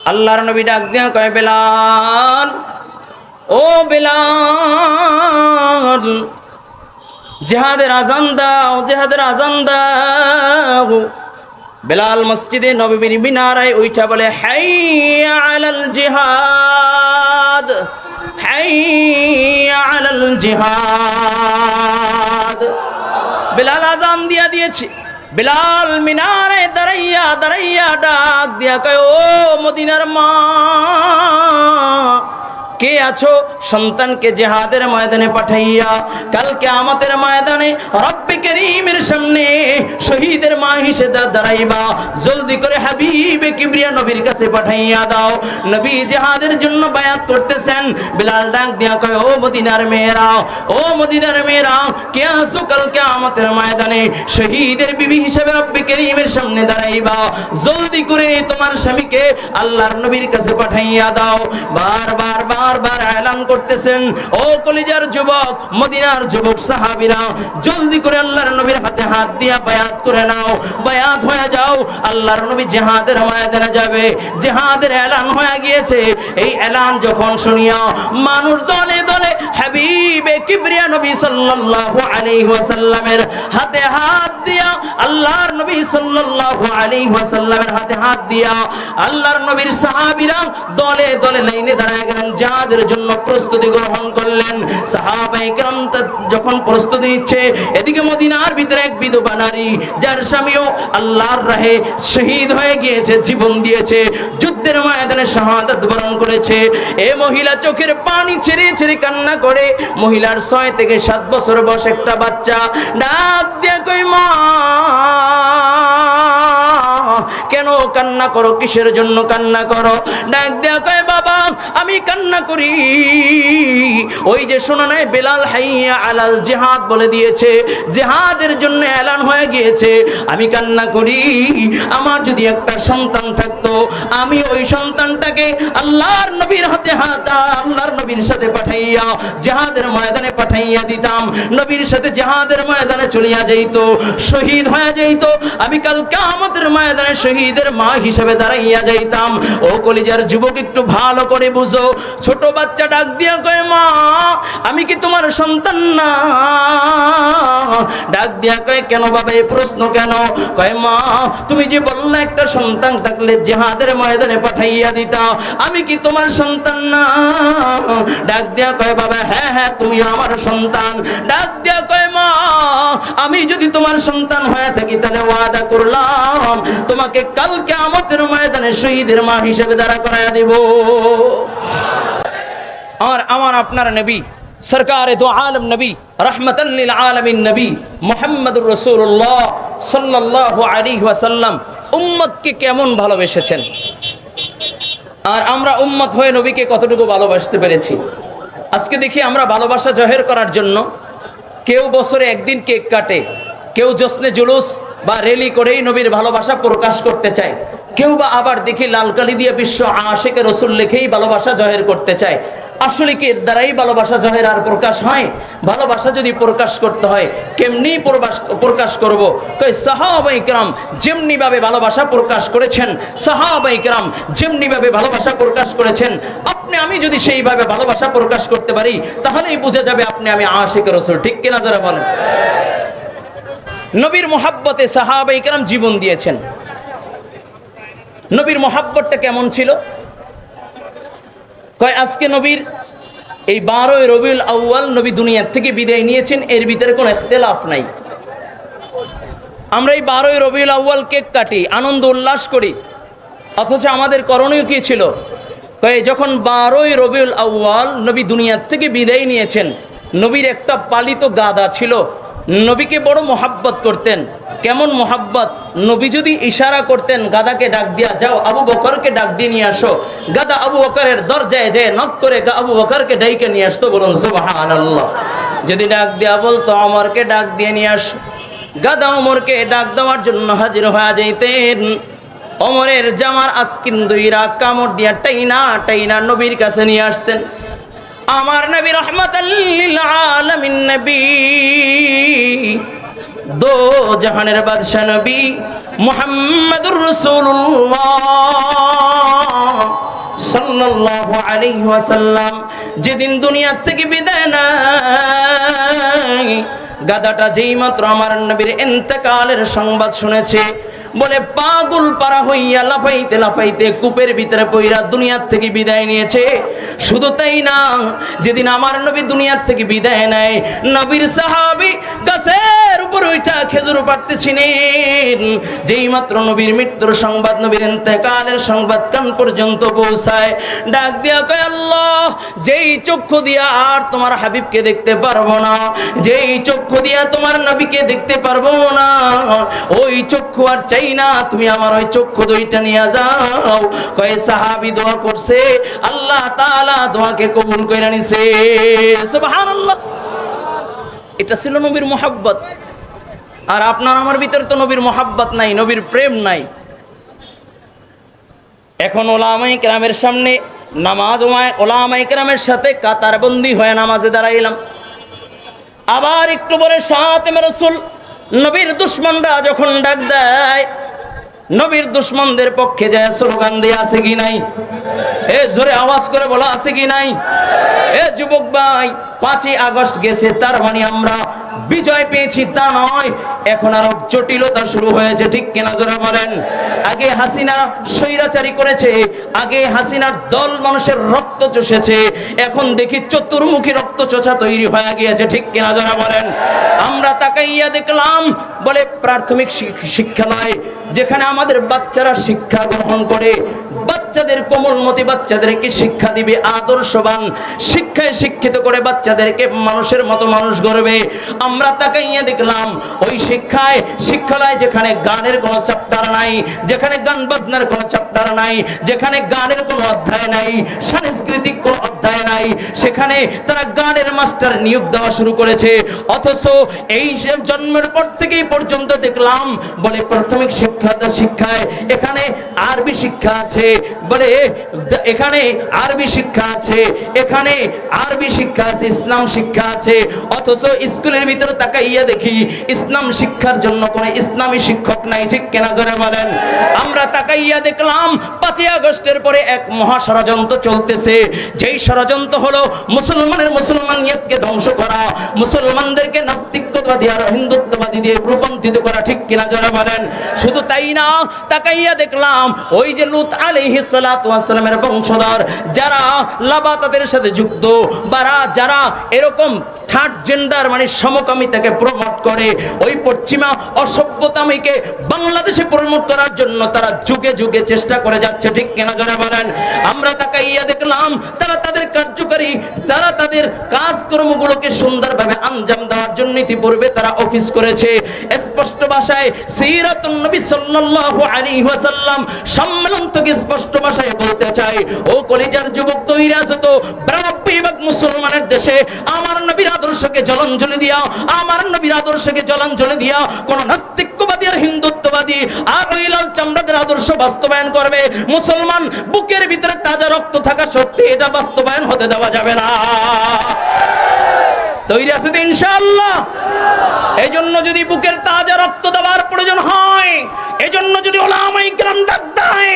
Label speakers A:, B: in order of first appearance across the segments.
A: আল্লাহর নবী ডাক দিয়া কয়, বেলাল, ও বেলাল, জিহাদের আজান দাও, জিহাদের আজান দাও। বেলাল মসজিদে নববীর মিনারায় উঠা বলে, হাইয়া আলাল জিহাদ, হাইয়া আলাল জিহাদ। বেলাল আজান দিয়া দিয়েছে। বেলাল মিনারে দাঁড়াইয়া দাঁড়াইয়া ডাক দিয়া কয়, ও মদিনার মা, কে আছো? সন্তানকে জিহাদের ময়দানে পাঠাইয়া কালকে আমাদের ময়দানে রব্বে করিমের সামনে শহীদের মা হিসেবে দাঁড়াইবা, জলদি করে হাবিবে কিবরিয়া নবীর কাছে পাঠাইয়া দাও। নবী জিহাদের জন্য বায়াত করতেছেন। বেলাল ডাক দিয়া কয়, ও মদিনার মেয়েরা, ও মদিনার মেয়েরা, কে আছো? কালকে আমাদের ময়দানে শহীদের বিবি হিসেবে রব্বে করিমের সামনে দাঁড়াইবা, জলদি করে তোমার স্বামীকে আল্লাহর নবীর কাছে পাঠাইয়া দাও। বারবার বারবার এলান করতেছেন। ও কলিজার যুবক, মদিনার যুবক সাহাবীরা, জলদি করে আল্লাহর নবীর হাতে হাত দিয়া বায়াত করে নাও, বায়াত হয়ে যাও। আল্লাহর নবী জিহাদের ময়দানে যাবে, জিহাদের এলান হয়ে গিয়েছে। এই এলান যখন শুনিয়া মানুষ দলে দলে হাবিবে কিবরিয়া নবী সাল্লাল্লাহু আলাইহি ওয়াসাল্লামের হাতে হাত দিয়া, আল্লাহর নবী সাল্লাল্লাহু আলাইহি ওয়াসাল্লামের হাতে হাত দিয়া আল্লাহর নবীর সাহাবীরা দলে দলে লাইনে দাঁড়ায় গেলেন, জিহাদের জন্য প্রস্তুতি গ্রহণ করলেন। সাহাবায়ে কেরাম যখন প্রস্তুতি নিচ্ছে, এদিকে মদিনার ভিতরে এক বিধবা নারী, যার স্বামীও আল্লাহর রাহে শহীদ হয়ে গিয়েছে, জীবন দিয়েছে, যুদ্ধের ময়দানে শাহাদাত বরণ করেছে। এই মহিলা চোখের পানি ছেড়ে ছেড়ে কান্না করে। মহিলার 6 থেকে 7 বছর বয়স একটা বাচ্চা। ডাক দিয়া কই, মা, কেন কান্না করো? কিসের জন্য কান্না করো? ডাক দেয়া কয়, বাবা, আমি কান্না করি, ওই যে শোনো নাই, বেলাল হাইয়া আলাল জিহাদ বলে দিয়েছে, জিহাদের জন্য এলান হয়ে গিয়েছে। আমি কান্না করি, আমার যদি একটা সন্তান থাকতো, আমি ওই সন্তানটাকে আল্লাহর নবীর হাতে হাত, আল্লাহর নবীর সাথে পাঠাইয়া জিহাদের ময়দানে পাঠাইয়া দিতাম, নবীর সাথে জিহাদের ময়দানে চলিয়া যাইত, শহীদ হয়ে যাইত। আমি কাল কিয়ামতের ময়দানে শহীদের মা হিসেবে দাঁড়াইয়া যাইতাম। ও কলিজার যুবক, একটু ভালো করে বুঝো। ছোট বাচ্চা ডাক দিয়া কয়, মা, আমি কি তোমার সন্তান না? ডাক দিয়া কয়, কেন বাবা, এই প্রশ্ন কেন? কয়, মা, তুমি যে বললে একটা সন্তান থাকলে জিহাদের ময়দানে পাঠাইয়া দিতা, আমি কি তোমার সন্তান না? ডাক দিয়া কয়, বাবা, হ্যাঁ হ্যাঁ, তুমি আমার সন্তান। ডাক দিয়া কয়, মা, আমি যদি তোমার সন্তান হয়ে থাকি, তাহলে ওয়াদা করলাম তোমাকে কাল কিয়ামতের ময়দানে শহীদের মা হিসেবে দাঁড়া করায়া দেব। আর আমার আপনার নবী, সরকারে দো আলম নবী, রহমাতাল লিল আলামিন নবী মুহাম্মদুর রাসূলুল্লাহ সাল্লাল্লাহু আলাইহি ওয়াসাল্লাম উম্মতকে কেমন ভালোবেসেছেন, আর আমরা উম্মত হয়ে নবীকে কতটুকু ভালোবাসতে পেরেছি। আজকে দেখি আমরা ভালোবাসা জাহির করার জন্য কেউ বছরে একদিন কেক কাটে, কেউ জশ্নে জুলুস বা র্যালি করেই নবীর ভালোবাসা প্রকাশ করতে চায়, কেউ বা আবার দেখি লাল কালি দিয়ে বিশ্ব আশিকে রসুল লিখেই ভালোবাসা জাহির করতে চায়। আসলে কি এর দ্বারাই ভালোবাসা জাহির আর প্রকাশ হয়? ভালোবাসা যদি প্রকাশ করতে হয়, কেমনি প্রকাশ করব? কই, সাহাবায়ে কেরাম যেমনি ভাবে ভালোবাসা প্রকাশ করেছেন, সাহাবায়ে কেরাম যেমনি ভাবে ভালোবাসা প্রকাশ করেছেন, আপনি আমি যদি সেইভাবে ভালোবাসা প্রকাশ করতে পারি, তাহলেই বোঝা যাবে আপনি আমি আশিকে রসুল। ঠিক কিনা যারা বলেন? নবীর মোহাব্বতে সাহাবায়ে কেরাম জীবন দিয়েছেন। নবীর মোহাব্বতটা কেমন ছিল? কয়, আজকে নবীর এই 12 রবিউল আউয়াল নবী দুনিয়ার থেকে বিদায় নিয়েছেন, এর ভিতরে কোনো ইখতিলাফ নাই। আমরা এই 12 রবিউল আউয়াল কেক কাটি, আনন্দ উল্লাস করি, অথচ আমাদের করণীয় কি ছিল? কয়, যখন 12 রবিউল আউয়াল নবী দুনিয়ার থেকে বিদায় নিয়েছেন, নবীর একটা পালিত গাধা ছিল, নবীকে বড় মোহাব্বত করতেন। কেমন মোহাব্বত? নবী যদি ইশারা করতেন, গাধাকে ডাক দিয়া, যাও আবু বকরকে ডাক দিয়ে নিয়ে আসো, গাধা আবু বকরের দরজায় যায় নক করে আবু বকরকে ডাইকে নিয়ে আসতো। বলুন সুবহানাল্লাহ। যদি ডাক দিয়া বলতো, ওমরকে ডাক দিয়ে নিয়ে আস, গাধা ওমরকে ডাক দেওয়ার জন্য হাজির হয়ে যাইতেন। ওমরের জামার আস্কিন দুইরা কামড় দিয়া টাইনা টাইনা নবীর কাছে নিয়ে আসতেন। আমার নবী রহমাতাল লিল আলামিন নবী, দো জাহানের বাদশা নবী মুহাম্মদুর রাসূলুল্লাহ সাল্লাল্লাহু আলাইহি ওয়াসাল্লাম যেদিন দুনিয়া থেকে বিদায় নেয়, গাধাটা যেই মাত্র আমার নবীর ইন্তেকালের সংবাদ শুনেছে, বলে পাগল পারা হইয়া লাফাইতে লাফাইতে কূপের ভিতরে পইরা দুনিয়ার থেকে বিদায় নিয়েছে। শুধু তাই না, যেদিন আমার নবী দুনিয়ার থেকে বিদায় নেয়, নবীর সাহাবী গাছের উপর উঠা খেজুর পাড়তেছিলেন। যেই মাত্র নবীর মৃত্যুর সংবাদ, নবীর ইন্তেকালের সংবাদ কান পর্যন্ত পৌঁছায়, ডাক দিয়া কয়, আল্লাহ, যেই চক্ষু দিয়া আর তোমার হাবিবকে দেখতে পারবো না, যেই চক্ষু দিয়া তোমার নবীকে দেখতে পারবো না, ওই চক্ষু আর চাই না, তুমি আমার ওই চক্ষু দুইটা নিয়ে যাও। কয় সাহাবী দোয়া করছে, আল্লাহ তাআলা দোয়াকে কবুল কইরা নিছে। সুবহানাল্লাহ। এটা ছিল নবীর মুহাব্বত। আর আপনার আমার ভিতরে তো নবীর মুহাব্বত নাই, নবীর প্রেম নাই। এখন ওলামায়ে কেরামের সামনে নামাজ, ওলামায়ে কেরামের সাথে কাতারবন্দি হয়ে নামাজে দাঁড়াইলাম। আবার একটু পরে সাতেমে রাসূল, নবীর দুশমনরা যখন ডাক দেয়, নবীর দুশমনদের পক্ষে যায় স্লোগান দিয়ে, আছে কি নাই? এ জোরে আওয়াজ করে বলো, আছে কি নাই? এ যুবক ভাই, 5ই আগস্ট গেছে, তার মানে আমরা বিজয় পেয়েছি তা নয়, এখন আরো জটিলতা শুরু হয়েছে, ঠিক কিনা জোরে বলেন? আগে হাসিনা স্বৈরাচারী করেছে, আগে হাসিনার দল মানুষের রক্ত চষেছে, এখন দেখি চতুর্মুখী রক্ত চষা তৈরি হয়ে গিয়েছে, ঠিক কিনা জোরে বলেন? আমরা তাকাইয়া দেখলাম, বলে প্রাথমিক শিক্ষালয় যেখানে আমাদের বাচ্চারা শিক্ষা গ্রহণ করে, বাচ্চাদের কোমলমতি বাচ্চাদেরকে শিক্ষা দিবে, আদর্শবান শিক্ষায় শিক্ষিত করে বাচ্চাদেরকে মানুষের মতো মানুষ গড়বে। আমরা তাকাইয়া দেখলাম ওই শিক্ষালয় যেখানে গানের কোনো চ্যাপ্টার নাই, যেখানে গান বাজনার কোনো চ্যাপ্টার নাই, যেখানে গানের কোনো অধ্যায় নাই, সাংস্কৃতিক কোনো অধ্যায় নাই, সেখানে তারা গানের মাস্টার নিয়োগ দেওয়া শুরু করেছে। অথচ এই জন্মের পর থেকেই পর্যন্ত দেখলাম, বলে প্রাথমিক শিক্ষায় এখানে আরবি শিক্ষা আছে, বলে এখানে আরবি শিক্ষা আছে, এখানে আরবি শিক্ষা আছে, ইসলাম শিক্ষা আছে। অথচ স্কুলের ভিতরে তাকাইয়া দেখি ইসলাম শিক্ষার জন্য কোন ইসলামী শিক্ষক নাই, ঠিক কিনা জোরে বলেন? আমরা তাকাইয়া দেখলাম 5ই আগস্টের পরে এক মহা ষড়যন্ত্র চলতেছে, যেই ষড়যন্ত্র হলো মুসলমানিয়তকে ধ্বংস করা, মুসলমানদেরকে নাস্তিকবাদী আর হিন্দুত্ববাদী দিয়ে রূপান্তরিত করা, ঠিক কিনা জোরে বলেন? শুধু তাই না, তাকাইয়া দেখলাম ওই যে লূত আলাইহিস সালাতু ওয়াস সালামের বংশধর যারা লাবাতাদের সাথে যুক্ত, বা যারা এরকম থার্ড জেন্ডার মানে সমকামিতাকে প্রমোট করে, ওই পশ্চিমা অসভ্যতামিকে বাংলাদেশে প্রমোট করার জন্য তারা যুগে যুগে চেষ্টা করে যাচ্ছে, ঠিক কিনা জোরে বলেন? আমরা তাকাইয়া দেখলাম তারা তাদের কাজকর্মগুলোকে সুন্দরভাবে আঞ্জাম দেওয়ার জন্য ইতিপূর্বে তারা অফিস করেছে। স্পষ্ট ভাষায় সিরাতুন নবী সাল্লাল্লাহু আলাইহি ওয়াসাল্লাম সম্মেলন থেকে স্পষ্ট ভাষায় বলতে চাই, ও কলিজার যুবক, তৈরি আছো তো 92 ভাগ মুসলমানের দেশে আমার নবীর আদর্শকে জলাঞ্জলি দিয়া, আমার নবীর আদর্শকে জলাঞ্জলি দিয়া কোন নাস্তিকবাদী আর হিন্দুত্ববাদী আর ওই লাল চামড়াদের আদর্শ বাস্তবায়ন করবে, মুসলমান বুকের ভিতরে তাজা রক্ত থাকা সত্যি এটা বাস্তবায়ন হতে দেওয়া যাবে না। তৈরি আছে তো ইনশাআল্লাহ? এই জন্য যদি বুকের তাজা রক্ত দেওয়ার প্রয়োজন হয়, এই জন্য যদি ওলামায়ে কেরাম ডাক দেয়,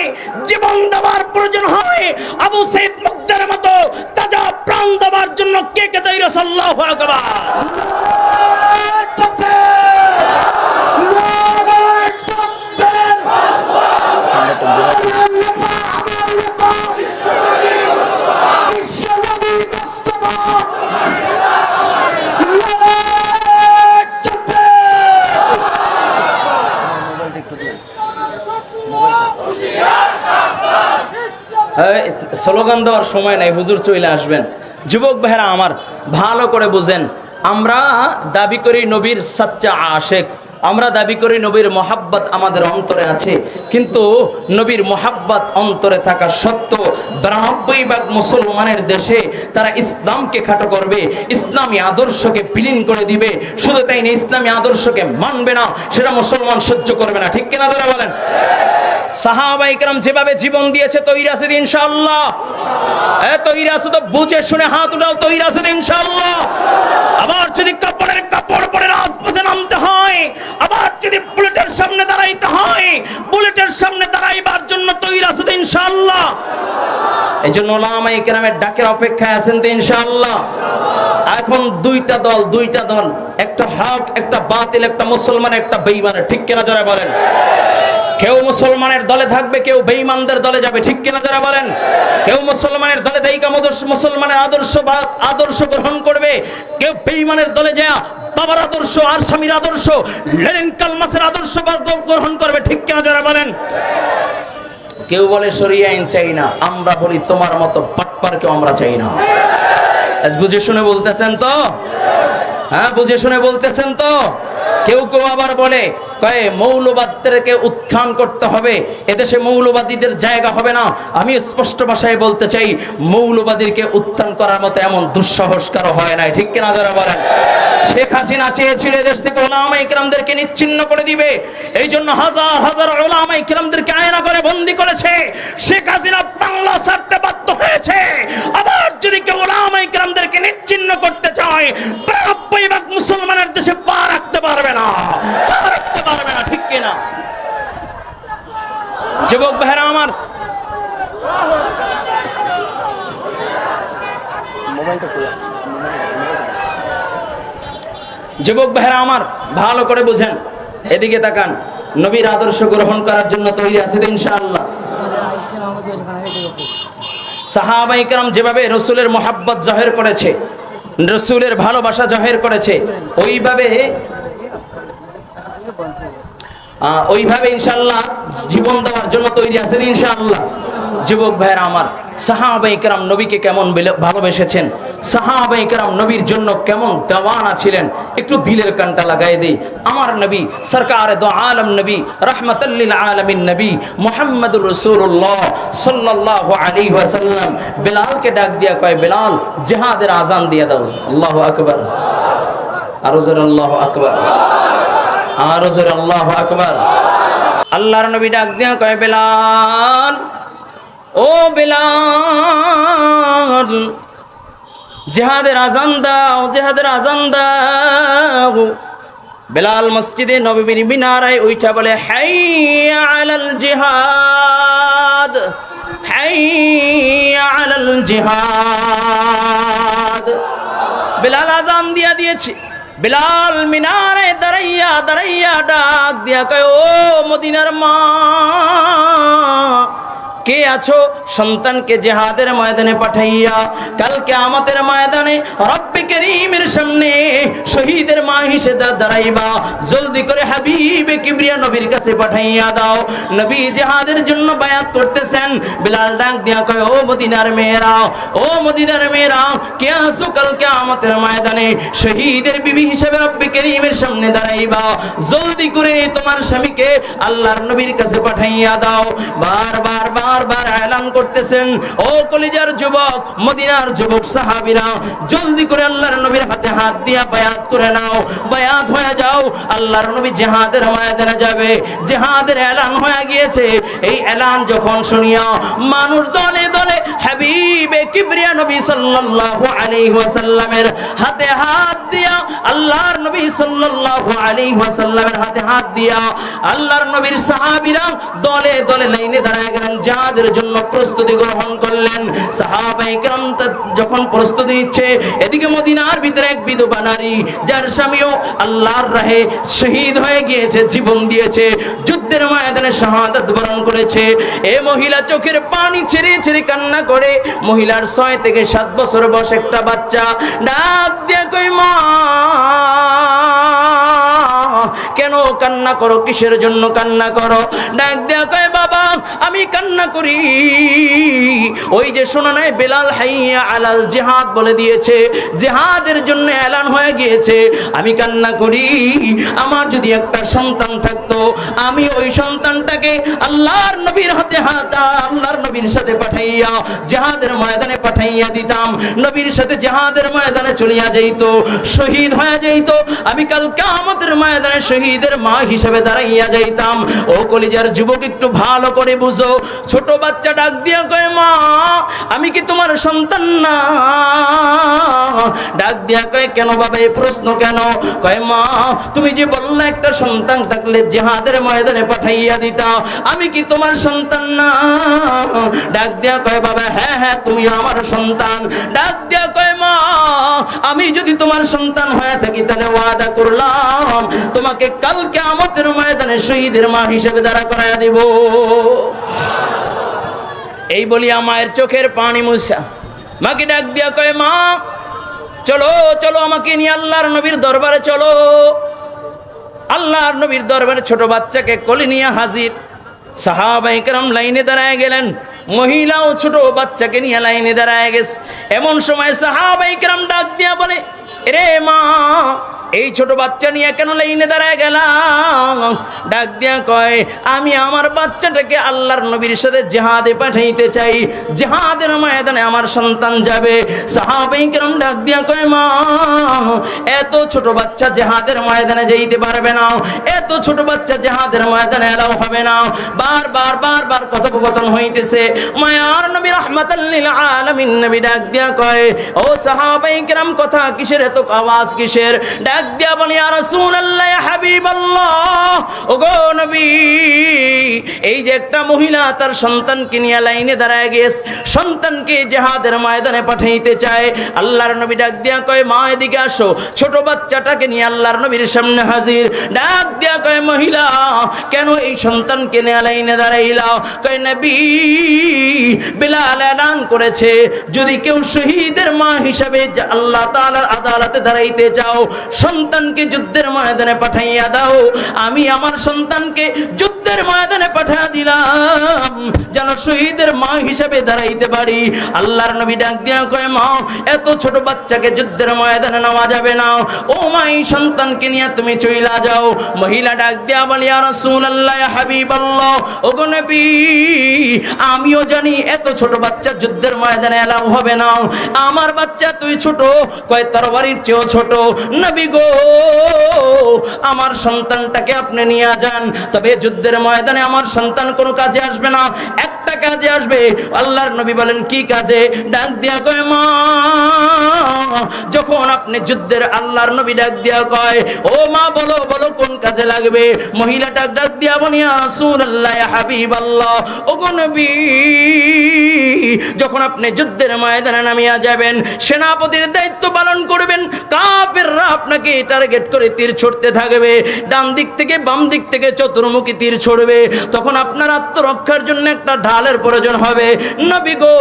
A: জীবন দেওয়ার প্রয়োজন হয়, আবু সাইদ মুকতার মতো তাজা প্রাণ দেওয়ার জন্য কে কে তৈরি? আল্লাহু আকবার। স্লোগান দেওয়ার সময় নাই, হুজুর চলে আসবেন। যুবক ভাইরা আমার, ভালো করে বুঝেন, আমরা দাবি করি নবীর সাচ্চা আশেক, আমরা দাবি করি নবীর মহাব্বত আমাদের অন্তরে আছে, কিন্তু নবীর মহাব্বত অন্তরে থাকা সত্ত্বেও 92 ভাগ মুসলমানের দেশে তারা ইসলামকে খাটো করবে, ইসলামী আদর্শকে বিলীন করে দিবে। শুধু তাই না, ইসলামী আদর্শকে মানবে না, সেটা মুসলমান সহ্য করবে না, ঠিক কিনা যারা বলেন? সাহাবায়ে কেরাম যেভাবে জীবন দিয়েছে, তৈরি আছে ইনশাআল্লাহ? তৈরি আছে তো? বুঝে শুনে হাত উঠাও, তৈরি আছে ইনশাআল্লাহ? আবার যদি কাপড়ের কাপড় পরে রাজপথে নামতে হয়, আবার যদি বুলেটের সামনে দাঁড়াইতে হয়, বুলেটের সামনে দাঁড়াইবার জন্য তৈরি আছো তো ইনশাআল্লাহ? এই জন্য ওলামায়ে কেরামের ডাকের অপেক্ষায় আছেন তো ইনশাআল্লাহ? এখন দুইটা দল, একটা হক, একটা বাতিল, একটা মুসলমান, একটা বেঈমানের, ঠিক কিনা যারা বলেন? কেউ মুসলমানের দলে থাকবে, কেউ বেঈমানদের দলে যাবে, ঠিক কিনা যারা বলেন? কেউ মুসলমানের দলে দায়িকা মুসলমানের আদর্শ গ্রহণ করবে, কেউ বেঈমানের দলে যায় বাবার আদর্শ আর স্বামীর আদর্শ লেনিন কালমাসের আদর্শ গ্রহণ করবে, ঠিক কিনা যারা বলেন? কেউ বলে শরিয়া আইন চাই না, আমরা বলি তোমার মতো বাটপারকেও আমরা চাই না। বুঝে শুনে বলতেছেন তো? হ্যাঁ, বুঝে শুনে বলতেছেন তো? কেউ আবার বলে মৌলবাদদেরকে উত্থান করতে হবে, এদেশে মৌলবাদীদের জায়গা হবে না। আমি স্পষ্ট ভাষায় বলতে চাই, মৌলবাদীকে উত্থান করার মতো এমন দুঃসাহস কারো হয় নাই, ঠিক কিনা যারা বলেন? শেখ হাসিনা চেয়েছিল দেশ থেকে উলামায়ে কেরামদেরকে নিচ্ছিন্ন করে দিবে, এই জন্য হাজার হাজার উলামায়ে কেরামদেরকে আয়না করে বন্দী করেছে। শেখ হাসিনা বাংলা ছাড়তে বাধ্য হয়েছে। আবার যদি কেউ উলামায়ে কেরামদেরকে নিচ্ছিন্ন করতে চায়, ৯৫% মুসলমানের দেশে পা রাখতে পারবে না, ঠিক কিনা? যুবক ভাইরা আমার, ভালো করে বুঝেন, এদিকে তাকান। নবীর আদর্শ গ্রহণ করার জন্য তৈরি আছে তো ইনশাআল্লাহ? সাহাবায়ে কেরাম যেভাবে রাসূলের মহব্বত জাহির করেছে, রাসূলের ভালোবাসা জাহির করেছে, ওইভাবে ইনশাআল্লাহ জীবন দেওয়ার জন্য তৈরি আছেন ইনশাআল্লাহ? যুবক ভাইরা আমার, সাহাবায়ে কেরাম নবীকে কেমন ভালোবেসেছেন, সাহাবায়ে কেরাম নবীর জন্য কেমন দেওয়ানা ছিলেন, একটু দিলের কানটা লাগাই দেই। আমার নবী সরকারে দো আলম নবী, রাহমাতাল লিল আলামিন নবী মুহাম্মদুর রাসূলুল্লাহ সাল্লাল্লাহু আলাইহি ওয়াসাল্লাম বিলালকে ডাক দিয়া কয়, বিলাল জিহাদের আযান দিয়ে দাও। আল্লাহু আকবার, আরো জোরে আল্লাহু আকবার, আরো জোরে আল্লাহু আকবার। আল্লাহর নবী ডাক দিয়া কয়, বিলাল, ও বিলাল, জিহাদের আযান দাও, জিহাদের আযান দাও। বিলাল মসজিদে নববীর মিনারায় উঠা বলে, হাইয়া আলাল জিহাদ, হাইয়া আলাল জিহাদ। বিলাল আযান দিয়েছে। বিলাল মিনারে দাঁড়াইয়া দাঁড়াইয়া ডাক দিয়া কয়, ও মদিনার মা, কে আছো সন্তানকে জিহাদের ময়দানে পাঠাইয়া কাল কিয়ামতের ময়দানে রব্বে করিমের সামনে শহীদের মা হিসেবে দাঁড়াইবা, জলদি করে হাবিবে কিবরিয়া নবীর কাছে পাঠাইয়া দাও। নবী জিহাদের জন্য বায়াত করতেছেন। বিলাল ডাক দিয়া কয়, ও মদিনার মেয়েরা, ও মদিনার মেয়েরা, কে আছো কাল কিয়ামতের ময়দানে শহীদের বিবি হিসেবে রব্বে করিমের সামনে দাঁড়াইবা, জলদি করে তোমার স্বামীকে আল্লাহর নবীর কাছে পাঠাইয়া দাও। বারবার এলান করতেছেন, ও কলিজার যুবক, মদিনার যুবক সাহাবীরা, জলদি করে আল্লাহর নবীর হাতে হাত দিয়া বায়াত করে নাও, বায়াত হয়ে যাও। আল্লাহর নবী জিহাদের ময়দানে যাবে, জিহাদের এলান হয়ে গিয়েছে। এই এলান যখন শুনিয়া মানুষ দলে দলে হাবিবে কিবরিয়া নবী সাল্লাল্লাহু আলাইহি ওয়াসাল্লামের হাতে হাত দিয়া, আল্লাহর নবী সাল্লাল্লাহু আলাইহি ওয়াসাল্লামের হাতে হাত দিয়া আল্লাহর নবীর সাহাবীরা দলে দলে লাইনে দাঁড়ায় গেলেন, জিহাদের জন্য প্রস্তুতি গ্রহণ করলেন। সাহাবায়ে কেরাম যখন প্রস্তুতি নিচ্ছে, এদিকে মদিনার ভিতরে এক বিধবা নারী, যার স্বামীও আল্লাহর রাহে শহীদ হয়ে গিয়েছে, জীবন দিয়েছে, যুদ্ধের ময়দানে শাহাদাত বরণ করেছে। এই মহিলা চোখের পানি ছেড়ে ছেড়ে কান্না করে। মহিলার 6 থেকে 7 বছর বয়স একটা বাচ্চা। ডাক দিয়ে কই, মা কেন কান্না করো, কিসের জন্য কান্না করো? ডাক দেয়া কয়, বাবা আমি কান্না করি, ওই যে শোনা নাই বিলাল হাইয়া আলাল জিহাদ বলে দিয়েছে, জিহাদের জন্য এলান হয়ে গিয়েছে, আমি কান্না করি। আমার যদি একটা সন্তান থাকতো, আমি ওই সন্তানটাকে আল্লাহর নবীর হাতে হাত, আল্লাহর নবীর সাথে পাঠাইয়া জিহাদের ময়দানে পাঠাইয়া দিতাম, নবীর সাথে জিহাদের ময়দানে চলিয়া যাইত, শহীদ হয়ে যাইত, আমি কাল কিয়ামতের ময়দানে শহীদের মা হিসেবে দাঁড়াইয়া যাইতাম। ও কলিজার যুবক, একটু ভালো করে বুঝো। ছোট বাচ্চা ডাক দিয়া কয়, মা আমি আমি কি তোমার সন্তান না? ডাক দিয়া কয় কেন বাবা এই প্রশ্ন কেন? কয় মা তুমি যে বললে একটা সন্তান থাকলে জিহাদের ময়দানে পাঠাইয়া দিতা, আমি কি তোমার সন্তান না? ডাক দিয়া কয় বাবা হ্যাঁ হ্যাঁ তুমি আমার সন্তান। ডাক দিয়া কয় মা আমি যদি তোমার সন্তান হয়ে থাকি তাহলে ওয়াদা করলাম তোমাকে কাল কিয়ামতের ময়দানে শহীদের মা হিসেবে দাঁড়া করাইয়া দিব। এই বলিয়া মায়ের চোখের পানি মুছা মাকে ডাক দিয়া কয় মা চলো চলো আমাকে নিয়ে আল্লাহর নবীর দরবারে চলো। আল্লাহর নবীর দরবারে ছোট বাচ্চাকে কোলে নিয়ে হাজির। সাহাবায়ে কেরাম লাইনে দাঁড়ায় গেলেন, মহিলাও ছোট বাচ্চাকে নিয়ে লাইনে দাঁড়ায় গেছে। এমন সময় সাহাবায়ে কেরাম ডাক দিয়া বলে রে মা এই ছোট বাচ্চা নিয়ে কেন লাইনে দাঁড়ায় গেলাম? ডাক দিয়া কয় আমি আমার বাচ্চাটাকে আল্লাহর নবীর সাথে জিহাদে পাঠাইতে চাই, জিহাদের ময়দানে আমার সন্তান যাবে। সাহাবায়ে কেরাম ডাক দিয়া কয় মা এত ছোট বাচ্চা জিহাদের ময়দানে যাইতে পারবে না, এত ছোট বাচ্চা জিহাদের ময়দানে এলাও হবে না। বারবার কথোপকথন হইতেছে। মায়ার নবী রাহমাতাল লিল আলামিন নবী ডাক দিয়া কয় ও সাহাবায়ে কেরাম কথা কিসের, এত আওয়াজ কিসের? ডাক দিয়া বলি ইয়া রাসূলুল্লাহ ইয়া হাবিবাল্লাহ ওগো নবী এই যে একটা মহিলা তার সন্তানকে নিয়ে লাইনে দাঁড়ায় গেছে, সন্তানকে জিহাদের ময়দানে পাঠাইতে চায়। আল্লাহর নবী ডাক দিয়া কয় মা এদিকে আসো। ছোট বাচ্চাটাকে নিয়ে আল্লাহর নবীর সামনে হাজির। ডাক দিয়া কয় মহিলা কেন এই সন্তানকে নিয়ে লাইনে দাঁড়াইলাও? কয় নবী বিলাল এলান করেছে যদি কেউ শহীদের মা হিসাবে আল্লাহ তাআলার আদালতে দাঁড়াইতে চাও সন্তানকে যুদ্ধের ময়দানে পাঠাইয়া দাও। আমি আমার সন্তানকে যুদ্ধের ময়দানে পাঠিয়ে দিলাম যেন শহীদের মা হিসেবে দাঁড়াইতে পারি। আল্লাহর নবী ডাক দিয়া কয় মা এত ছোট বাচ্চাকে যুদ্ধের ময়দানে নেওয়া যাবে না, ও মা এই সন্তানকে নিয়ে তুমি চইলা যাও। মহিলা ডাক দিয়া বলি ইয়া রাসূলুল্লাহ ইয়া হাবিবাল্লাহ ওগো নবী আমিও জানি এত ছোট বাচ্চা যুদ্ধের ময়দানে এলাও হবে না, আমার বাচ্চা তুই ছোট। কয় তরবারির চেয়েও ছোট। নবী গো আমার সন্তানটাকে আপনি নিয়ে যান, তবে যুদ্ধের ময়দানে আমার সন্তান কোনো কাজে আসবে না, একটা কাজে আসবে। আল্লাহর নবী বলেন কি কাজে? ডাক দিয়া কয় মা যখন আপনি যুদ্ধের আল্লাহর নবী ডাক দিয়া কয় ও মা বলো বলো কোন কাজে লাগবে? মহিলাটা ডাক দিয়া বলি ইয়া রাসূলুল্লাহ ইয়া হাবিবাল্লাহ ওগো নবী যখন আপনি যুদ্ধের ময়দানে নামিয়া যাবেন সেনাপতির দায়িত্ব পালন করবেন, কাফেররা আপনাকে টার্গেট করে তীর ছুড়তে থাকবে, ডান দিক থেকে বাম দিক থেকে চতুর্মুখী তীর ছুড়বে, তখন আপনার আত্মরক্ষার জন্য একটা ঢালের প্রয়োজন হবে। নবী গো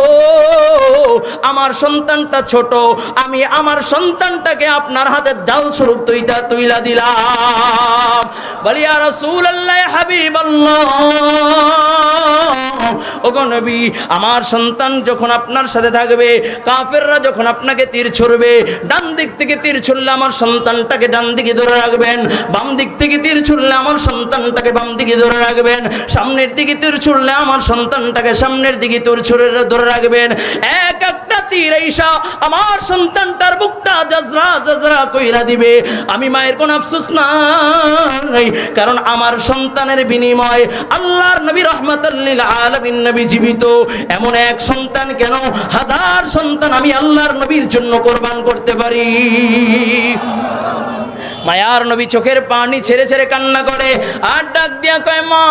A: আমার সন্তানটা ছোট, আমি আমার সন্তানটাকে আপনার হাতে জাল স্বরূপ তুইলা দিলাম। বলি ইয়া রাসূলুল্লাহ ইয়া হাবিবাল্লাহ ওগো নবী আমার সন্তান যখন আপনার সাথে থাকবে কাফেররা যখন আপনাকে তীর ছুড়বে ডান দিক থেকে তীর ছুড়লে আমার সন্তানটাকে ডান দিকে ধরে রাখবেন, বাম দিক থেকে তীর ছুড়লে আমার সন্তানটাকে বাম দিকে ধরে রাখবেন, সামনের দিকে তীর ছুড়লে আমার সন্তানটাকে সামনের দিকে তীর ছুড়ে ধরে রাখবেন। এক একটা তীর আইসা আমার সন্তানটার বুকটা জাজরা জাজরা কইরা দিবে। আমি মায়ের কোন আফসোস নাই, কারণ আমার সন্তানের বিনিময় আল্লাহর নবী রাহমাতাল লিল আলামিন নবী জীবিত। এমন এক সন্তান কেন হাজার সন্তান আমি আল্লাহর নবীর জন্য কোরবান করতে পারি। মায়ার নবী চোখের পানি ছেড়ে ছেড়ে কান্না করে আর ডাক দিয়া কয় মা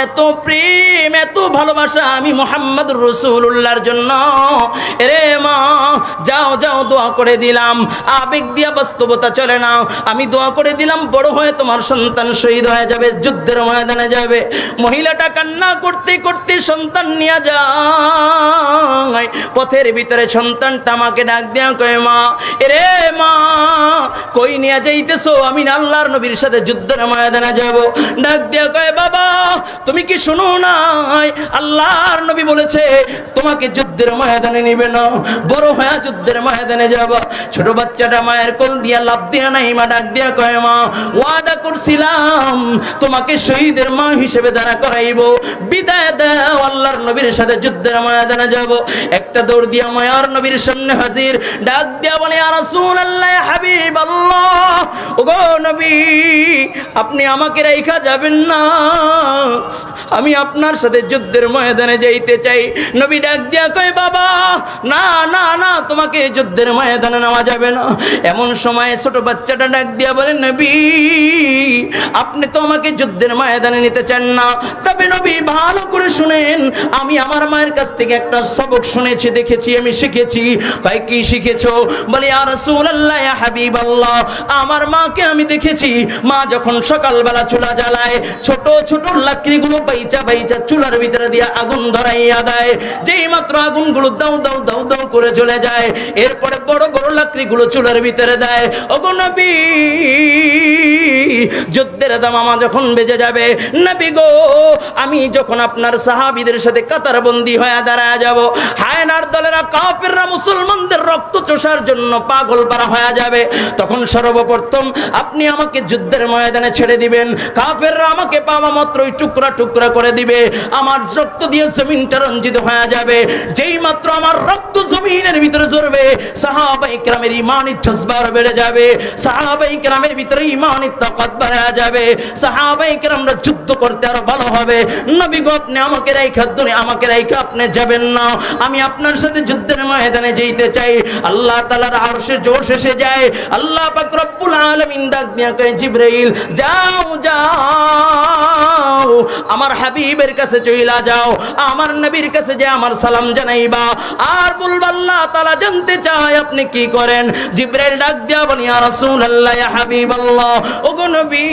A: এত প্রেম এত ভালোবাসা আমি মুহাম্মদুর রাসূলুল্লাহর জন্য। রে মা যাও যাও দোয়া করে দিলাম, আবেগ দিয়া বাস্তবতা চলে না, আমি দোয়া করে দিলাম বড় হয়ে তোমার সন্তান শহীদ হয়ে যাবে, যুদ্ধের ময়দানে যাবে। মহিলাটা কান্না করতে করতে সন্তান নিয়ে যায়। পথের ভিতরে সন্তানটা আমাকে ডাক দিয়া কয় মা রে মা কই নিয়ে যাইতেছো? আমি আল্লাহর নবীর সাথে যুদ্ধের ময়দানে যাব। ডাক দিয়া কয় বাবা তুমি কি শুনো নাই আল্লাহর নবী বলেছে তোমাকে যুদ্ধের ময়দানে নিবে না, বড় হয়ে যুদ্ধের ময়দানে যাব। ছোট বাচ্চাটা মায়ের কোল দিয়া লাফ দিয়া নাই মা ডাক দিয়া কয় মা ওয়াদা করছিলাম তোমাকে শহীদের মা হিসেবে দাঁড়া করাইব, বিদায় দাও আল্লাহর নবীর সাথে যুদ্ধের ময়দানে যাব। একটা দৌড় দিয়া মায়ার নবীর সামনে হাজির, ডাক দিয়া বলে ইয়া রাসূলুল্লাহ ইয়া হাবিবাল্লাহ, ওগো নবী আপনি আমাকে রাইখা যাবেন না, আমি আপনার সাথে যুদ্ধের ময়দানে যাইতে চাই। নবী ডাক দিয়া কয় বাবা না না না, তোমাকে যুদ্ধের ময়দানে নেওয়া যাবে না। এমন সময় ছোট বাচ্চাটা ডাক দিয়া বলে নবী আপনি তো আমাকে যুদ্ধের ময়দানে নিতে চান না, তবে নবী ভালো করে শুনেন, আমি আমার মায়ের কাছ থেকে একটা সবক শুনেছি, দেখেছি, আমি শিখেছি। ভাই কি শিখেছো? বলে ইয়া রাসূলুল্লাহ ইয়া হাবিবাল্লাহ, আমার মাকে আমি দেখেছি, মা যখন সকালবেলা চুলা জ্বালায় ছোট ছোট লাকড়িগুলো বাইচা বাইচা চুলার ভিতরে দিয়ে আগুন ধরাইয়া দেয়, যেই মাত্র আগুনগুলো দাও দাও দাও দাও করে চলে যায়, এরপরে বড় বড় লাকড়িগুলো চুলার ভিতরে দেয়। ওগো নবী যুদ্ধের দামামা যখন বেজে যাবে নবী গো, আমি যখন আপনার সাহাবীদের সাথে কাতারবন্দি হয়ে দাঁড়ায় যাব, হায়নার দলেরা কাফেররা মুসলমানদের রক্ত চোষার জন্য পাগল পারা হয়ে যাবে, তখন সর্বপ্রথম আপনি আমাকে যুদ্ধের ময়দানে ছেড়ে দিবেন, কাফেররা আমাকে পাওয়া মাত্রই টুকরা টুকরা করে দিবে, আমার রক্ত দিয়ে জমিনটা রঞ্জিত হয়ে যাবে, যেই মাত্র আমার রক্ত জমিনের ভিতরে ঝরবে সাহাবায়ে কেরামের ঈমানের জজবা বেড়ে যাবে, সাহাবায়ে কেরামের ভিতরে ঈমানের তাকত বেড়ে যাবে, সাহাবায়ে কেরামরা যুদ্ধ করতে আরো ভালো হবে। নবী গো আপনি আমাকে রাইখা আমাকে রাইখা আপনি যাবেন না, আমি আপনার সাথে যুদ্ধের ময়দানে যেতে চাই। আল্লাহ তাআলার আরশে জোশ এসে যায়, আল্লাহ পাক রব্বুল আলামিন ডাক দিয়া কয় জিবরাইল যাও যাও আমার হাবিবের কাছে চইলা যাও, আমার নবীর কাছে যে আমার সালাম জানাইবা, আর বলবা আল্লাহ তাআলা জানতে চায় আপনি কি করেন। জিবরাইল ডাক দিয়া বলে ইয়া রাসূলুল্লাহ ইয়া হাবিবাল্লাহ, ওগো নবী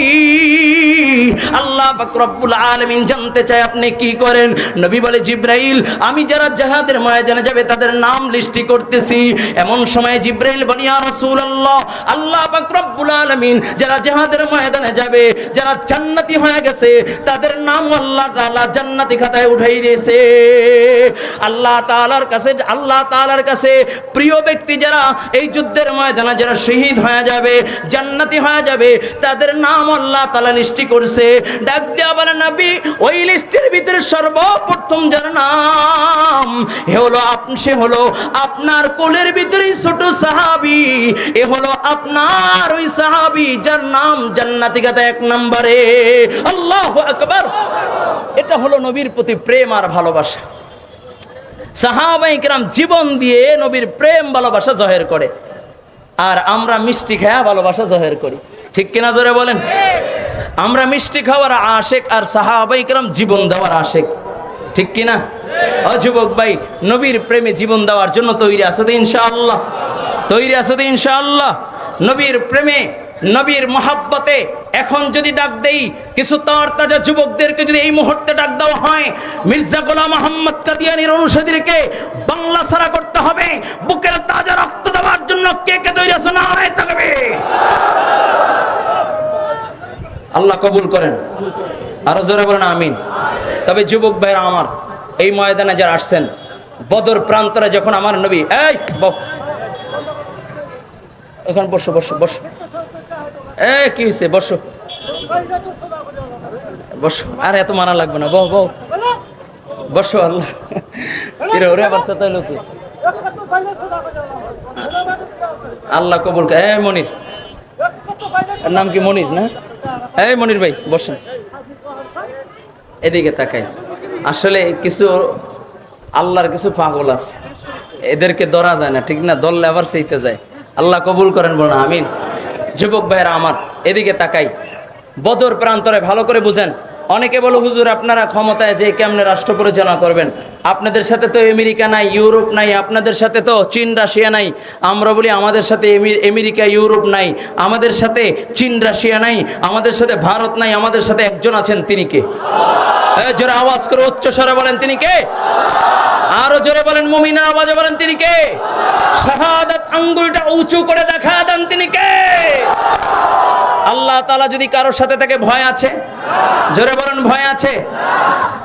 A: আল্লাহ পাক রব্বুল আলামিন জানতে চায় আপনি কি করেন। নবী বলে জিবরাইল আমি যারা জিহাদের ময়দানে যাবে তাদের নাম লিস্টি করতেছি। এমন সময় জিবরাইল বলে ইয়া রাসূলুল্লাহ আল্লাহ পাক রব্বুল আলামিন যারা জিহাদের ময়দানে যাবে, যারা জান্নাতি হয়ে গেছে তাদের নাম আল্লাহ তাআলা জান্নাতি খাতায় উঠাই দিয়েছে। আল্লাহ তাআলার কাছে প্রিয় ব্যক্তি যারা এই যুদ্ধের ময়দানে যারা শহীদ হয়ে যাবে, জান্নাতি হয়ে যাবে, তাদের নাম আল্লাহ তাআলা লিস্টি করছে। ডাক দিয়া বলে নবী ওই লিস্টের ভিতরে সর্বপ্রথম যার নাম সে হলো আপনার কোলের ভিতরে ছোট সাহাবী, এ হলো আপনার ওই সাহাবী যার নাম জান্নাতি খাতায় 1 নম্বরে। আল্লাহু আকবার। এটা হলো নবীর প্রতি প্রেম আর ভালোবাসা। সাহাবায়ে কেরাম জীবন দিয়ে নবীর প্রেম ভালোবাসা জাহির করে, আর আমরা মিষ্টি খায়া ভালোবাসা জাহির করি, ঠিক কিনা জোরে বলেন? আমরা মিষ্টি খাওয়ার আশেক আর সাহাবায়ে কেরাম জীবন দেওয়ার আশেক, ঠিক কিনা? ও যুবক ভাই, নবীর প্রেমে জীবন দেওয়ার জন্য তৈরি আছো তো ইনশাআল্লাহ? তৈরি আছো তো ইনশাআল্লাহ? নবীর প্রেমে নবীর মহাব্বতে এখন যদি ডাক দেই কিছু তাজা যুবকদেরকে, যদি এই মুহূর্তে ডাক দেওয়া হয় মির্জা গোলাম মোহাম্মদ কাদিয়ানীর অনুসারীদেরকে বাংলা ছাড়া করতে হবে, বুকের তাজা রক্ত দেওয়ার জন্য কে কে তৈরি আছো? নারে তাকবীর। আল্লাহ কবুল করেন, আরো জোরে বলেন আমিন। তবে যুবক ভাইরা আমার, এই ময়দানে যারা আসছেন, বদর প্রান্তরে যখন আমার নবী এখানে বসো বসো বসো, কি হয়েছে? বসো বসো, আর এত মানা লাগবে না, বহ বহ বসো। আল্লাহ আল্লাহ কবুল। মনির, নাম কি মনির না? মনির ভাই বসেন, এদিকে তাকাই। আসলে কিছু আল্লাহর কিছু পাগল আছে, এদেরকে ধরা যায় না, ঠিক না? ধরলে আবার সেইতে যায়। আল্লাহ কবুল করেন, বলেন আমিন। যুবক ভাইরা আমার, এদিকে তাকাই। বদর প্রান্তরে ভালো করে বুঝেন। অনেকে বলো হুজুর আপনারা ক্ষমতায় যে কেমনে রাষ্ট্র পরিচালনা করবেন, আপনাদের সাথে তো আমেরিকা নাই, ইউরোপ নাই, আপনাদের সাথে তো চীন রাশিয়া নাই। আমরা বলি আমাদের সাথে আমেরিকা ইউরোপ নাই, আমাদের সাথে চীন রাশিয়া নাই, আমাদের সাথে ভারত নাই, আমাদের সাথে একজন আছেন, তিনি কে? জোরে আওয়াজ করে উচ্চ স্বরে বলেন তিনি কে? আরো জোরে বলেন, মুমিনের আওয়াজে বলেন তিনি কে? শাহাদাত আঙ্গুলটা উঁচু করে দেখা দেন, তিনি কে? আল্লাহ তাআলা যদি কারোর সাথে থাকে, ভয় আছে? জোরে বলেন ভয় আছে?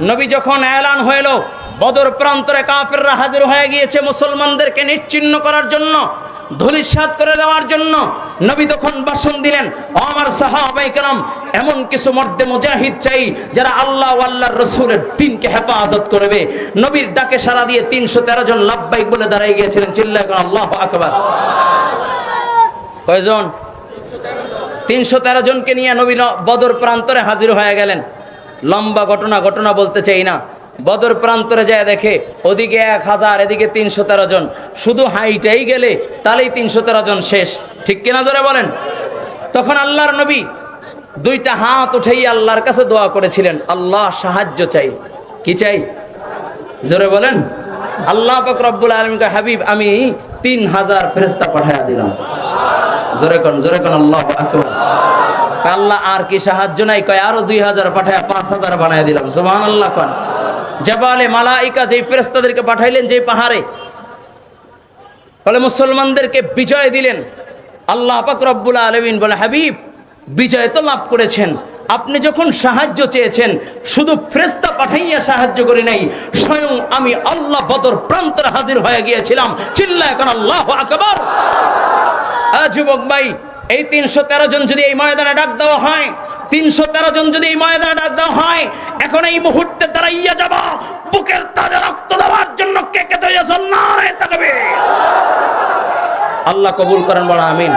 A: নবী যখন এলান হইল বদর প্রান্তরে কাফেররা হাজির হয়ে গিয়েছে মুসলমানদেরকে নিশ্চিহ্ন করার জন্য, ধূলিসাৎ করে দেওয়ার জন্য, নবী তখন ভাষণ দিলেন, ও আমার সাহাবায়ে কেরাম এমন কিছু মর্দে মুজাহিদ চাই যারা আল্লাহ ও আল্লাহর রাসূলের দ্বীনকে হেফাজত করবে। নবীর ডাকে সাড়া দিয়ে 313 জন লাব্বাইক বলে দাঁড়িয়ে গিয়েছিলেন। চিল্লায় কোন আল্লাহু আকবার। কয়জন? 313 জনকে নিয়ে নবী বদর প্রান্তরে হাজির হয়ে গেলেন। লম্বা ঘটনা বলতে চাই না। বদর প্রান্তরে যায় দেখে ওদিকে 1000, এদিকে 313 জন। শুধু হাইটাই গেলে তাহলেই 313 জন শেষ, ঠিক কিনা জোরে বলেন? তখন আল্লাহর নবী 2টা হাত উঠাই আল্লাহর কাছে দোয়া করেছিলেন, আল্লাহ সাহায্য চাই। কি চাই? জোরে বলেন। আল্লাহ পাক রব্বুল আলামিন কয়, হাবিব আমি 3000 ফেরেশতা পাঠায়া দিলাম। জোরে কোন আল্লাহু আকবার। আল্লাহ আর কি সাহায্য নাই? কয় আরো 2000 পাঠায়া 5000 বানায় দিলাম। সুবহানাল্লাহ কোন। জাবালে মালাইকা যেই ফেরেশতাদেরকে পাঠাইলেন যেই পাহাড়ে, বলে মুসলমানদেরকে বিজয় দিলেন। আল্লাহ পাক রব্বুল আলামিন বলে, হাবিব বিজয় তো লাভ করেছেন, আপনি যখন সাহায্য চেয়েছেন শুধু ফেরেশতা পাঠাইয়া সাহায্য করি নাই, স্বয়ং আমি আল্লাহ বদর প্রান্তরে হাজির হয়ে গিয়েছিলাম। চিল্লায় এখন আল্লাহু আকবার। যুবক ভাই, এই 313 জন যদি এই ময়দানে ডাক দেওয়া হয়, 313 জন যদি এই ময়দানে ডাক দেওয়া হয়, এখন এই মুহূর্তে দাঁড়াইয়া যাব বুকের তাজা রক্ত দেওয়ার জন্য। কে কে তৈরি আছেন? নারে তাকবীর। আল্লাহ কবুল করেন, বড় আমিন।